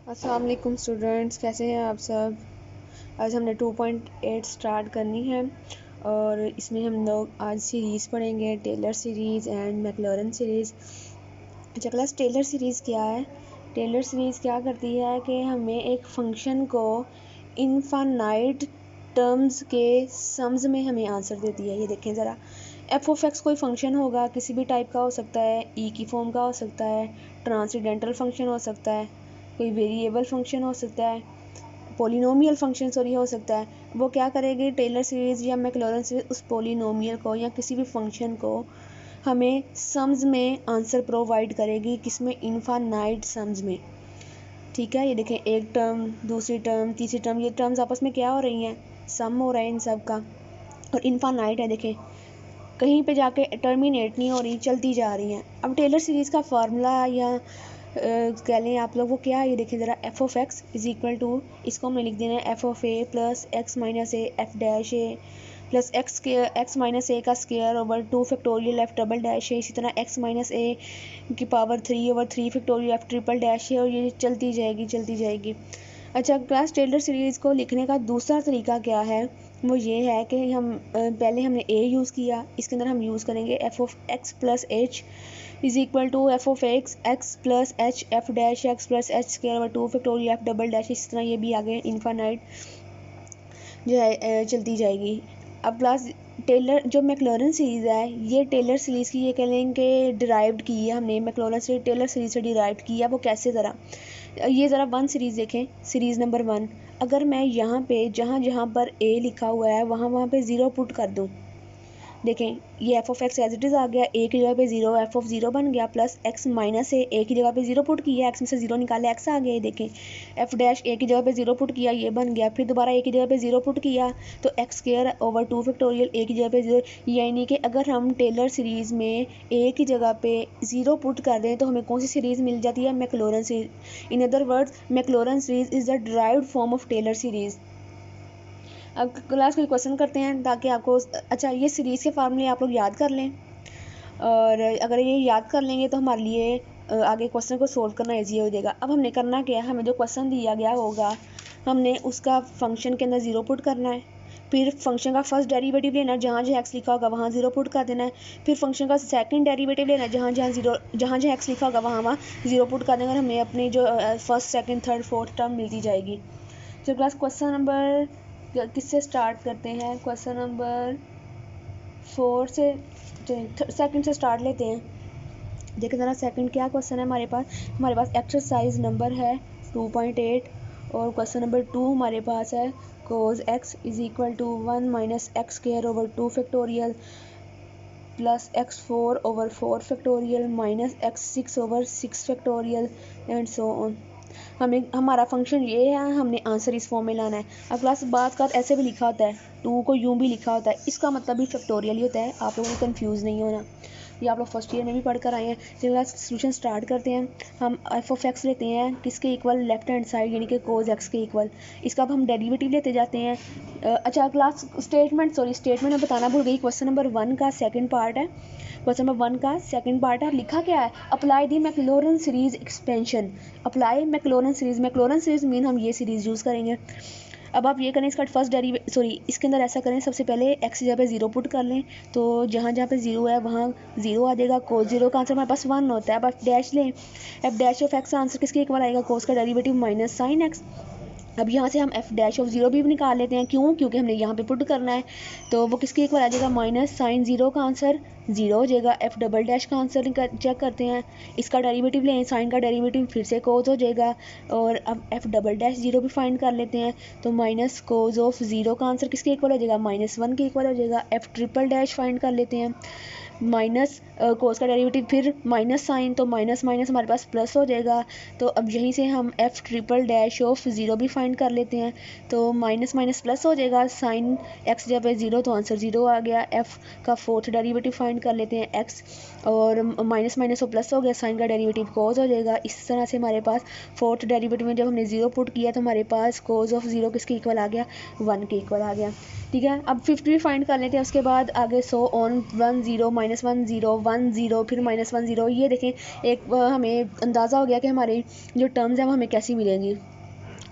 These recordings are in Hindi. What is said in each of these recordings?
अस्सलाम वालेकुम स्टूडेंट्स, कैसे हैं आप सब। आज हमने 2.8 स्टार्ट करनी है और इसमें हम लोग आज सीरीज़ पढ़ेंगे, टेलर सीरीज़ एंड मैक्लॉरन सीरीज़। अच्छा क्लास, टेलर सीरीज़ क्या है? टेलर सीरीज़ क्या करती है कि हमें एक फंक्शन को इनफाइनाइट टर्म्स के सम्स में हमें आंसर देती है। ये देखें ज़रा, एफ ऑफ एक्स कोई फंक्शन होगा, किसी भी टाइप का हो सकता है, ई की फॉर्म का हो सकता है, ट्रांसडेंटल फंक्शन हो सकता है, कोई वेरिएबल फंक्शन हो सकता है, पोलिनोमियल फंक्शन हो सकता है। वो क्या करेगी टेलर सीरीज़ या मैक्लॉरन सीरीज़, उस पोलिनोमियल को या किसी भी फंक्शन को हमें सम्स में आंसर प्रोवाइड करेगी, किसमें, इनफाइनाइट सम्स में। ठीक है, ये देखें, एक टर्म, दूसरी टर्म, तीसरी टर्म, ये टर्म्स आपस में क्या हो रही हैं, सम हो रहा है इन सब का, और इनफाइनाइट है। देखें, कहीं पे जाके टर्मिनेट नहीं हो रही, चलती जा रही हैं। अब टेलर सीरीज़ का फार्मूला या कह लें आप लोग, वो क्या है, ये देखें ज़रा, F of X is equal to, इसको हमने लिख देना है F of A plus X minus A F dash A plus X minus A का square over 2 factorial F double dash है। इसी तरह एक्स माइनस ए की power 3 over 3 factorial F triple dash है, और ये चलती जाएगी। अच्छा क्लास, टेलर सीरीज़ को लिखने का दूसरा तरीका क्या है, वो ये है कि हम पहले हमने ए यूज़ किया, इसके अंदर हम यूज़ करेंगे f of x plus H is equal to f of x plus h f dash x plus h square over 2 factorial F double dash. इस तरह ये भी आगे इनफाइनाइट जो है चलती जाएगी। अब क्लास, टेलर जो मैक्लॉरन सीरीज़ है, ये टेलर सीरीज़ की, ये कह लें कि डिराइव्ड की है हमने, मैक्लॉरन से टेलर सीरीज़ से डिराइव्ड की है। वो कैसे, ज़रा ये ज़रा वन सीरीज़ देखें, सीरीज़ नंबर 1। अगर मैं यहाँ पे जहाँ जहाँ पर ए लिखा हुआ है वहाँ पे ज़ीरो पुट कर दूँ, देखें ये F of X as it is आ गया, ए की जगह पे ज़ीरो, एफ ऑफ ज़ीरो बन गया, प्लस एक्स माइनस ए की जगह पे ज़ीरो पुट किया, एक्स में से ज़ीरो निकाले, एक्स आ गया। ये देखें, एफ डैश ए की जगह पे ज़ीरो पुट किया, ये बन गया, फिर दोबारा ए की जगह पे ज़ीरो पुट किया तो एक्स स्क्वायर ओवर 2 फैक्टोरियल ए की जगह पे ज़ीरो। यानी कि अगर हम टेलर सीरीज़ में ए की जगह पे ज़ीरो पुट कर दें तो हमें कौन सी सीरीज़ मिल जाती है, Maclaurin series. In other words, Maclaurin series is the derived form of Taylor series. अब क्लास कोई क्वेश्चन करते हैं ताकि आपको, अच्छा ये सीरीज़ के फार्मूले आप लोग याद कर लें, और अगर ये याद कर लेंगे तो हमारे लिए आगे क्वेश्चन को सोल्व करना ईजी हो जाएगा। अब हमने करना क्या है, हमें जो क्वेश्चन दिया गया होगा हमने उसका फंक्शन के अंदर ज़ीरो पुट करना है, फिर फंक्शन का फर्स्ट डेरिवेटिव लेना है, जहाँ जहाँ एक्स लिखा होगा वहाँ ज़ीरो पुट कर देना है, फिर फंक्शन का सेकंड डेरिवेटिव लेना है, जहाँ जहाँ एक्स लिखा होगा वहाँ ज़ीरो पुट कर देंगे, और हमें अपनी जो first second third fourth term मिलती जाएगी। तो क्लास, क्वेश्चन नंबर किससे स्टार्ट करते हैं, क्वेश्चन नंबर 4 से, सेकंड से स्टार्ट लेते हैं। देखिए ज़रा सेकंड क्या क्वेश्चन है हमारे पास एक्सरसाइज नंबर है 2.8, और क्वेश्चन नंबर 2 हमारे पास है cos X is equal to 1 minus X square over 2 factorial plus x4 over 4 factorial minus x6 over 6 factorial and so on. हमारा फंक्शन ये है, हमने आंसर इस फॉर्म में लाना है। अब क्लास, बात का ऐसे भी लिखा होता है, 2 को यूँ भी लिखा होता है, इसका मतलब भी फैक्टोरियल ही होता है, आप लोगों को कंफ्यूज नहीं होना, ये आप लोग फर्स्ट ईयर में भी पढ़ कर आए हैं। चलिए क्लास, सोल्यूशन स्टार्ट करते हैं। हम एफ ऑफ एक्स लेते हैं किसके इक्वल, लेफ्ट हैंड साइड यानी कि कोज एक्स के इक्वल, इसका अब हम डेरिवेटिव लेते जाते हैं। अच्छा क्लास, स्टेटमेंट में बताना भूल गई, क्वेश्चन नंबर 1 का सेकंड पार्ट है, क्वेश्चन नंबर 1 का सेकंड पार्ट है। लिखा क्या है, apply the Maclaurin series expansion, apply Maclaurin series mean हम ये सीरीज़ यूज़ करेंगे। अब आप ये करें, इसका फर्स्ट इसके अंदर ऐसा करें, सबसे पहले एक्स की जगह पे ज़ीरो पुट कर लें, तो जहाँ जहाँ पे ज़ीरो है वहाँ ज़ीरो आ जाएगा, कोस ज़ीरो का आंसर हमारे पास 1 होता है। अब आप डैश लें, एफ डैश ऑफ एक्स का आंसर किसके इक्वल आएगा, कोस का डेरिवेटिव माइनस साइन एक्स। अब यहाँ से हम एफ डैश ऑफ ज़ीरो भी निकाल लेते हैं, क्योंकि हमने यहाँ पे पुट करना है, तो वो किसके इक्वल आ जाएगा, माइनस साइन ज़ीरो का आंसर ज़ीरो हो जाएगा। एफ डबल डैश का आंसर चेक करते हैं, इसका डेरिवेटिव लें, साइन का डेरिवेटिव फिर से कोस हो जाएगा, और अब एफ डबल डैश ज़ीरो भी फाइंड कर लेते हैं, तो माइनस कोस ऑफ ज़ीरो का आंसर किसके इक्वल हो जाएगा, -1 के इक्वल हो जाएगा। एफ ट्रिपल डैश फाइंड कर लेते हैं, माइनस कोस का डेरिवेटिव फिर माइनस साइन, तो माइनस माइनस हमारे पास प्लस हो जाएगा। तो अब यहीं से हम F triple dash of zero भी फाइंड कर लेते हैं, तो माइनस माइनस प्लस हो जाएगा, साइन एक्स जब है ज़ीरो तो आंसर ज़ीरो आ गया। एफ का फोर्थ डेरिवेटिव फाइंड कर लेते हैं, एक्स, और माइनस माइनस तो प्लस हो गया, साइन का डेरिवेटिव कोस हो जाएगा। इस तरह से हमारे पास फोर्थ डेरिवेटिव में जब हमने ज़ीरो पुट किया तो हमारे पास कोस ऑफ ज़ीरो किसके इक्वल आ गया, 1 के इक्वल आ गया। ठीक है, अब 50 भी फाइंड कर लेते हैं, उसके बाद आगे सो ऑन 1 0 -1 0 1 0 फिर -1 0। ये देखें एक हमें अंदाज़ा हो गया कि हमारी जो टर्म्स हैं वो हमें कैसी मिलेंगी।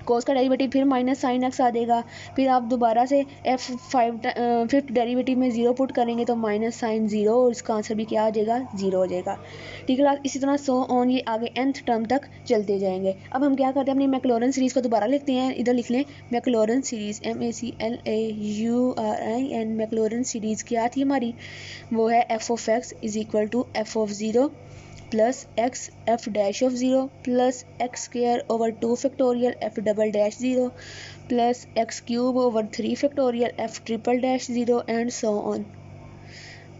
कोस का डेरिवेटिव फिर माइनस साइन एक्स आ जाएगा। फिर आप दोबारा से फिफ्थ डेरिवेटिव में ज़ीरो पुट करेंगे तो माइनस साइन ज़ीरो, और इसका आंसर भी क्या आ जाएगा, ज़ीरो हो जाएगा। ठीक है, इसी तरह सो ऑन ये आगे nth टर्म तक चलते जाएंगे। अब हम क्या करते हैं, अपनी मैक्लॉरेन सीरीज़ को दोबारा लिखते हैं। इधर लिख लें मैक्लॉरेन सीरीज़, MACLAURIN। मैक्लॉरेन सीरीज़ क्या थी हमारी, वो है f(x) = f(0) plus x F dash of zero plus x square over 2 factorial F double dash zero plus x cube over 3 factorial F triple dash zero and so on.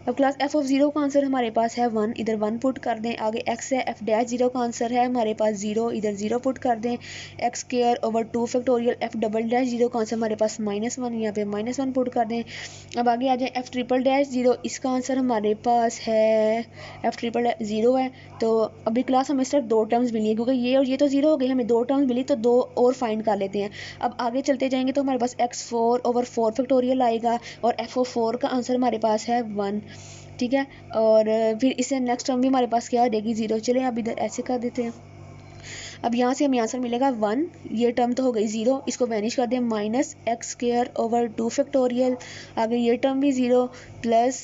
अब क्लास एफ ऑफ ज़ीरो का आंसर हमारे पास है 1, इधर 1 पुट कर दें। आगे एक्स है, एफ डैश ज़ीरो का आंसर है हमारे पास 0, इधर 0 पुट कर दें। X square over 2 factorial F double dash zero का आंसर हमारे पास -1, यहाँ पे -1 पुट कर दें। अब आगे आ जाए एफ ट्रिपल डैश ज़ीरो, इसका आंसर हमारे पास है एफ ट्रिपल डैश ज़ीरो है। तो अभी क्लास हमें सिर्फ 2 टर्म्स मिली है, क्योंकि ये और ये तो ज़ीरो हो गई, हमें 2 टर्म्स मिली तो 2 और फाइंड कर लेते हैं। अब आगे चलते जाएंगे तो हमारे पास x4 ओवर 4 फैक्टोरियल आएगा और एफ ओ 4 का आंसर हमारे पास है 1। ठीक है, और फिर इससे नेक्स्ट टर्म भी हमारे पास क्या हो जाएगी, 0। चलें अब इधर ऐसे कर देते हैं। अब यहाँ से हमें आंसर मिलेगा 1, ये टर्म तो हो गई 0, इसको वैनिश कर दें। Minus X square over 2 factorial, आगे ये टर्म भी 0 प्लस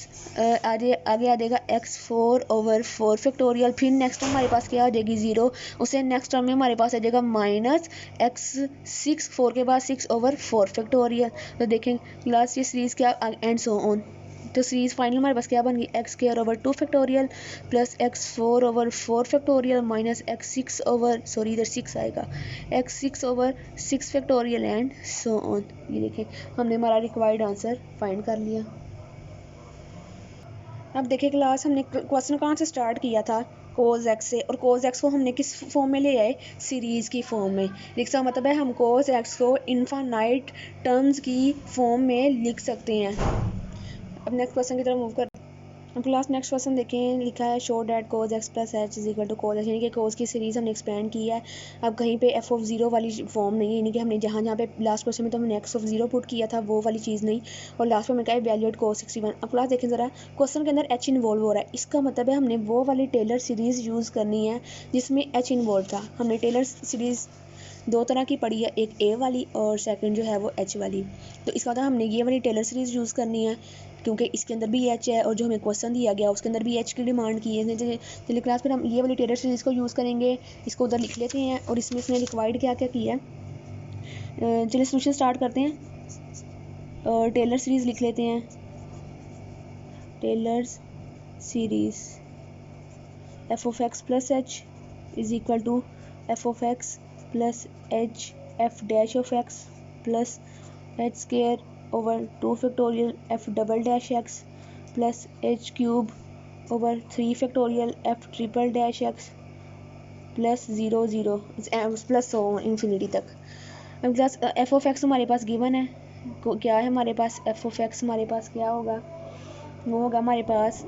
आगे आ जाएगा x4 ओवर 4 फैक्टोरियल। फिर नेक्स्ट टर्म हमारे पास क्या आ जाएगी 0, उससे नेक्स्ट टर्म में हमारे पास आ जाएगा माइनस x6, 4 के बाद 6 ओवर 4 फैक्टोरियल। तो देखें क्लास ये सीरीज़ क्या एंड सो ऑन। तो सीरीज़ फाइनल हमारे पास क्या बन गई, x square over 2 factorial plus x4 over 4 factorial minus x6 over, sorry इधर 6 आएगा, x6 over 6 factorial and so on. ये देखें हमने हमारा रिक्वायर्ड आंसर फाइंड कर लिया। अब देखिए क्लास हमने क्वेश्चन कहाँ से स्टार्ट किया था, कोज एक्स से, और कोज एक्स को हमने किस फॉर्म में ले आए, सीरीज़ की फॉर्म में। इसका मतलब है हम कोज एक्स को इनफाइनाइट टर्म्स की फॉर्म में लिख सकते हैं। अब नेक्स्ट क्वेश्चन की तरफ मूव कर। अब क्लास नेक्स्ट क्वेश्चन देखें, लिखा है show that cos x plus H is equal to cos h, यानी कि कोज की सीरीज़ हमने एक्सपेंड की है। अब कहीं पे एफ ऑफ ज़ीरो वाली फॉर्म नहीं है, यानी कि हमने जहाँ पे लास्ट क्वेश्चन में तो हमने एक्स ऑफ ज़ीरो पुट किया था वो वाली चीज़ नहीं, और लास्ट में हमने कहा है वैल्यू एट कोज 61। अब क्लास देखें ज़रा, क्वेश्चन के अंदर एच इन्वॉल्व हो रहा है, इसका मतलब है हमने वो वाली टेलर सीरीज़ यूज़ करनी है जिसमें एच इन्वॉल्व था। हमने टेलर सीरीज़ 2 तरह की पढ़ी है, एक ए वाली और सेकंड जो है वो एच वाली। तो इसका मतलब हमने ये वाली टेलर सीरीज़ यूज़ करनी है, क्योंकि इसके अंदर भी एच है और जो हमें क्वेश्चन दिया गया उसके अंदर भी एच की डिमांड की है। चलिए क्लास फिर हम ये वाली टेलर सीरीज़ को यूज़ करेंगे, इसको उधर लिख लेते हैं, और इसमें इसने रिक्वायर्ड क्या क्या किया है। चलिए सोल्यूशन स्टार्ट करते हैं और टेलर सीरीज़ लिख लेते हैं। Taylor series f of x plus H is equal to f of x plus h f dash of x plus h square over 2 factorial F double dash x plus h cube over 3 factorial F triple dash x plus 0 0 plus infinity तक। अब क्लास एफ ऑफ एक्स हमारे पास गिवन है, क्या है हमारे पास, एफ ऑफ एक्स हमारे पास क्या होगा, वो होगा हमारे पास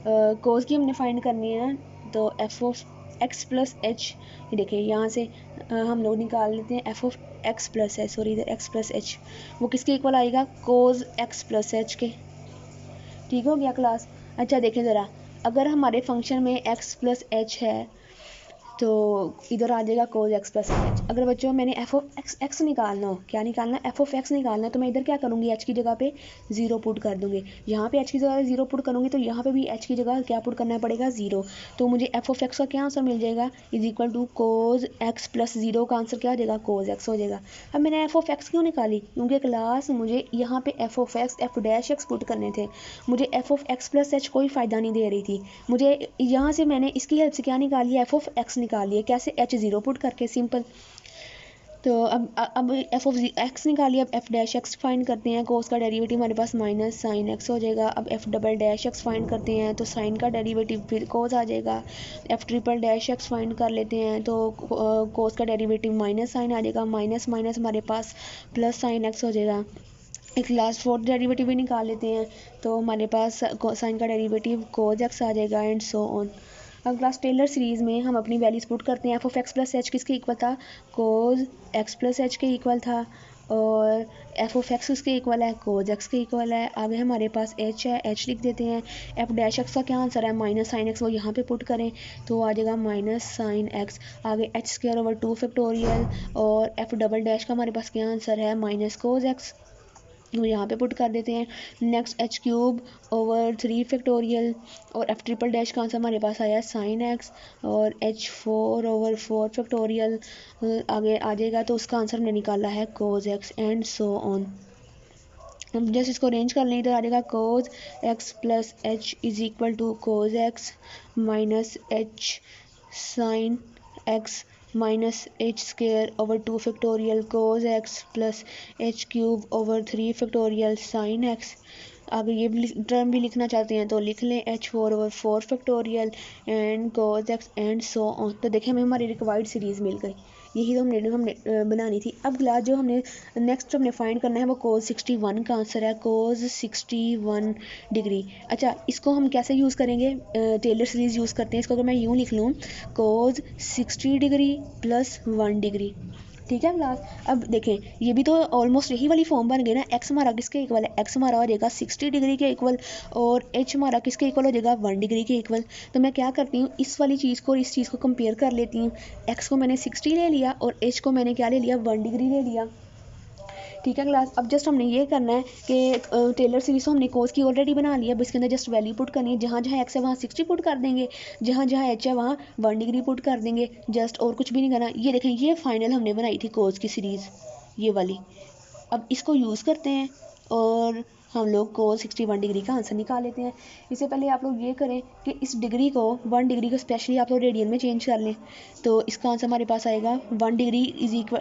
कोस की हमने फाइंड करनी है, तो F of x plus H, ये देखिए यहाँ से हम लोग निकाल लेते हैं F of x plus H, sorry इधर एक्स प्लस एच, वो किसके इक्वल आएगा, कोज एक्स प्लस एच के। ठीक हो गया क्लास। अच्छा देखें ज़रा, अगर हमारे फंक्शन में एक्स प्लस एच है तो इधर आ जाएगा कोज एक्स प्लस एच। अगर बच्चों मैंने एफ ऑफ एक्स निकालना हो, क्या निकालना, एफ ऑफ एक्स निकालना, तो मैं इधर क्या करूँगी, एच की जगह पे 0 पुट कर दूँगी। यहाँ पे एच की जगह 0 पुट करूँगी तो यहाँ पे भी एच की जगह क्या पुट करना पड़ेगा, 0। तो मुझे एफ ऑफ एक्स का क्या आंसर मिल जाएगा, is equal to cos x plus 0 का आंसर क्या हो जाएगा, कोज एक्स हो जाएगा। अब मैंने एफ ऑफ एक्स क्यों निकाली, क्योंकि क्लास मुझे यहाँ पे F of x F dash x put करने थे, मुझे F of x plus H कोई फ़ायदा नहीं दे रही थी। मुझे यहाँ से मैंने इसकी हेल्प से क्या निकाली, एफ ऑफ एक्स निकाली है, कैसे, एच 0 पुट करके, सिंपल। तो अब एफ ऑफ एक्स निकालिए, अब एफ डैश एक्स फाइंड करते हैं, कोस का डेरिवेटिव हमारे पास माइनस साइन एक्स हो जाएगा। अब F double dash x find करते हैं तो साइन का डेरिवेटिव फिर कोस आ जाएगा। F triple dash x find कर लेते हैं तो कोस का डेरिवेटिव माइनस साइन आ जाएगा, माइनस माइनस हमारे पास प्लस साइन एक्स हो जाएगा। एक लास्ट फोर्थ डेरिवेटिव भी निकाल लेते हैं तो हमारे पास साइन का डेरिवेटिव कोस एक्स आ जाएगा एंड सो ऑन। अब क्लास टेलर सीरीज़ में हम अपनी वैल्यूज पुट करते हैं। F of x plus H किसके इक्वल था, कोज एक्स प्लस एच के इक्वल था, और एफ ऑफ एक्स उसके इक्वल है, कोज एक्स के इक्वल है। आगे हमारे पास एच है, एच लिख देते हैं। एफ डैश एक्स का क्या आंसर है, माइनस साइन एक्स, वो यहाँ पे पुट करें तो आ जाएगा माइनस साइन एक्स। आगे एच स्क्वायर ओवर 2 फैक्टोरियल, और एफ डबल डैश का हमारे पास क्या आंसर है, माइनस कोज एक्स, वो यहाँ पे पुट कर देते हैं। Next H cube over 3 factorial, और एफ ट्रिपल डैश का आंसर हमारे पास आया साइन एक्स, और एच 4 ओवर 4 फैक्टोरियल आगे आ जाएगा, तो उसका आंसर हमने निकाला है cos x, and so on. हम जैसे इसको अरेंज कर लें, इधर आ जाएगा cos x plus H is equal to cos X minus H sine X minus H square over 2 factorial cos x plus h cube over 3 factorial sine x. आगे ये टर्म भी लिखना चाहते हैं तो लिख लें, h 4 over 4 factorial and cos x and so on. तो देखिए हमें हमारी रिक्वायर्ड सीरीज़ मिल गई। यही तो हमने बनानी थी। अब क्लास जो हमने नेक्स्ट हमने फाइंड करना है वो कोज 61 का आंसर है, कोज 61 डिग्री। अच्छा, इसको हम कैसे यूज़ करेंगे, टेलर सीरीज़ यूज़ करते हैं इसको। अगर मैं यूँ लिख लूँ, कोज 60 डिग्री प्लस 1 डिग्री, ठीक है क्लास। अब देखें, ये भी तो ऑलमोस्ट यही वाली फॉर्म बन गई ना। एक्स हमारा किसके इक्वल है, एक्स हमारा हो जाएगा 60 डिग्री के इक्वल, और एच हमारा किसके इक्वल हो जाएगा, 1 डिग्री के इक्वल। तो मैं क्या करती हूँ, इस वाली चीज़ को और इस चीज़ को कंपेयर कर लेती हूँ। एक्स को मैंने 60 ले लिया और एच को मैंने क्या ले लिया, 1 डिग्री ले लिया, ठीक है क्लास। अब जस्ट हमने ये करना है कि टेलर सीरीज हमने कोस की ऑलरेडी बना लिया। अब इसके अंदर जस्ट वैल्यू पुट करनी है, जहाँ जहाँ एक्स है वहाँ 60 पुट कर देंगे, जहाँ जहाँ एच है वहाँ 1 डिग्री पुट कर देंगे, जस्ट, और कुछ भी नहीं करना। ये देखें, ये फाइनल हमने बनाई थी कोस की सीरीज़, ये वाली। अब इसको यूज़ करते हैं और हम लोग कोस 61 डिग्री का आंसर निकाल लेते हैं। इससे पहले आप लोग ये करें कि इस डिग्री को, 1 डिग्री को स्पेशली आप लोग रेडियन में चेंज कर लें, तो इसका आंसर हमारे पास आएगा 1 डिग्री इज इक्वल,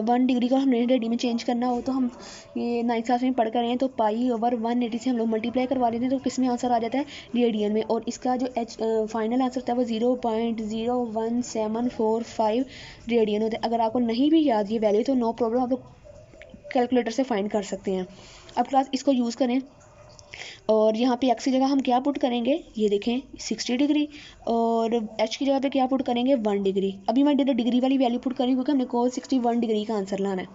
1 डिग्री को हमने रेडियन में चेंज करना हो तो हम ये 9th क्लास में पढ़ कर रहे हैं, तो पाई ओवर 180 से हम लोग मल्टीप्लाई करवा लेते हैं, तो किस में आंसर आ जाता है, रेडियन में। और इसका जो फाइनल आंसर था वो 0.01745 रेडियन होता है। अगर आपको नहीं भी याद ये वैल्यू तो नो प्रॉब्लम, आप लोग कैलकुलेटर से फाइंड कर सकते हैं। अब क्लास इसको यूज़ करें, और यहाँ पे एक्स की जगह हम क्या पुट करेंगे, ये देखें 60 डिग्री, और एच की जगह पे क्या पुट करेंगे, 1 डिग्री। अभी मैं डिग्री वाली वैल्यू पुट करेंगे क्योंकि हमने कोस 61 डिग्री का आंसर लाना है।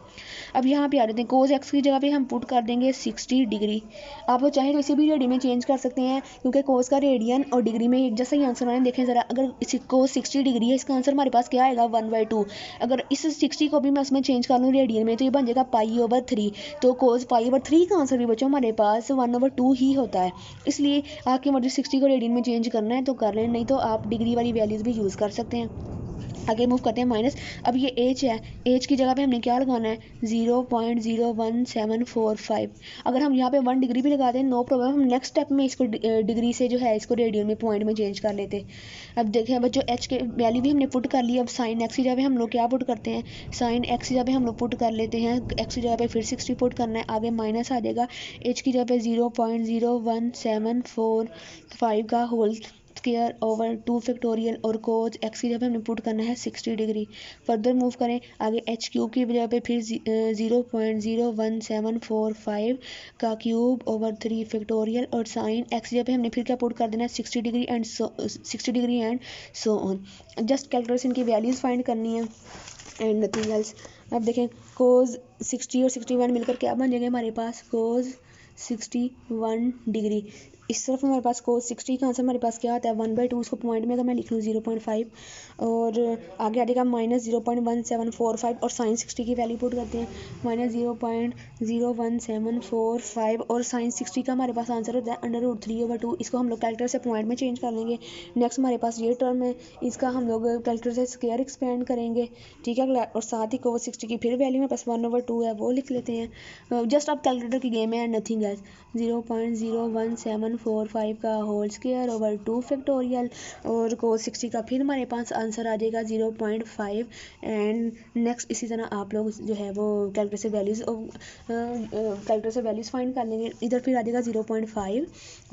अब यहाँ पे आ जाते हैं, कोस एक्स की जगह पे हम पुट कर देंगे 60 डिग्री। आप लोग चाहें तो इसे भी रेडियन में चेंज कर सकते हैं, क्योंकि कोस का रेडियन और डिग्री में एक जैसा ही आंसर आने। देखें ज़रा, अगर कोस 60 डिग्री है, इसका आंसर हमारे पास क्या आएगा, 1/2। अगर इस 60 को भी मैं उसमें चेंज कर लूँ रेडियन में, तो ये बन जाएगा पाई ओवर 3। तो कोस पाई ओवर 3 का आंसर भी बच्चों हमारे पास 1/2 ही होता है। इसलिए आपकी मर्जी 60 को रेडियन में चेंज करना है तो कर लें, नहीं तो आप डिग्री वाली वैल्यूज़ भी यूज़ कर सकते हैं। आगे मूव करते हैं माइनस। अब ये एच है, एच की जगह पे हमने क्या लगाना है, 0.01745। अगर हम यहाँ पे 1 डिग्री भी लगा दें नो प्रॉब्लम, हम नेक्स्ट स्टेप में इसको डिग्री से जो है इसको रेडियन में पॉइंट में चेंज कर लेते। अब देखें बच्चों, एच के वैल्यू भी हमने पुट कर ली। अब साइन एक्स की जगह पे हम लोग क्या पुट करते हैं, साइन एक्स की जगह पे हम लोग पुट कर लेते हैं, एक्स की जगह पे फिर 60 पुट करना है, आगे माइनस आ जाएगा, एच की जगह पे 0.01745 का होल स्क्वायर ओवर 2 फैक्टोरियल, और कोज एक्स की जगह पे हमने पुट करना है 60 डिग्री। फर्दर मूव करें, आगे एच क्यूब की जगह पे फिर 0.01745 का क्यूब ओवर 3 फैक्टोरियल, और साइन एक्स की जगह पे हमने फिर क्या पुट कर देना है, 60 degree and so on. Just calculation की वैल्यूज़ फाइंड करनी है एंड नथिंग एल्स। अब देखें, कोज 60 और 61 मिलकर क्या बन जाएंगे हमारे पास, कोज 61 डिग्री। इस तरफ हमारे पास कोस 60 का आंसर हमारे पास क्या आता है, 1/2। उसको पॉइंट में अगर मैं लिख लूँ 0.5, और आगे आ जाएगा माइनस 0.1745, और साइन 60 की वैल्यू पुट करते हैं, माइनस 0.01745, और साइन 60 का हमारे पास आंसर होता है √3/2। इसको हम लोग कैलकुलेटर से पॉइंट में चेंज कर लेंगे। नेक्स्ट हमारे पास ये टर्म है, इसका हम लोग कैलकुलेटर से स्क्वायर एक्सपेंड करेंगे, ठीक है। और साथ ही कोस 60 की फिर वैल्यू में पास 1/2 है, वो लिख लेते हैं। जस्ट अब कैलकुलेटर की गेम है, नथिंग एल्स। 0.01745 का होल स्क्वायर ओवर 2 फैक्टोरियल, और कोस 60 का फिर हमारे पास आंसर आ जाएगा 0.5। एंड नेक्स्ट इसी तरह आप लोग जो है वो कैलकुलेटर से वैल्यूज़ फाइंड कर लेंगे। इधर फिर आ जाएगा 0.5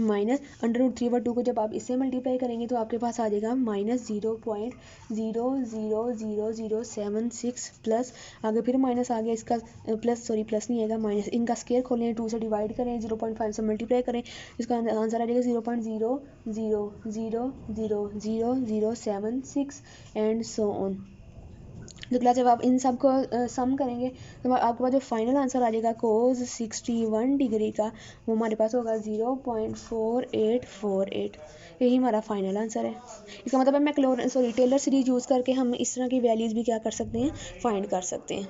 माइनस √3/2 को जब आप इससे मल्टीप्लाई करेंगे तो आपके पास आ जाएगा माइनस 0.00076 प्लस, आगे फिर माइनस आ गया इसका, प्लस नहीं आएगा माइनस, इनका स्क्वायर खोलें, 2 से डिवाइड करें, 0.5 से मल्टीप्लाई करें, इसका आंसर आ जाएगा 0.0000076 एंड सो ऑन। तो क्लास जब आप इन सब को सम करेंगे तो आपके पास जो फाइनल आंसर आ जाएगा कोस 61 डिग्री का, वो हमारे पास होगा 0.4848। यही हमारा फाइनल आंसर है। इसका मतलब है टेलर सीरीज यूज़ करके हम इस तरह की वैल्यूज़ भी क्या कर सकते हैं, फाइंड कर सकते हैं।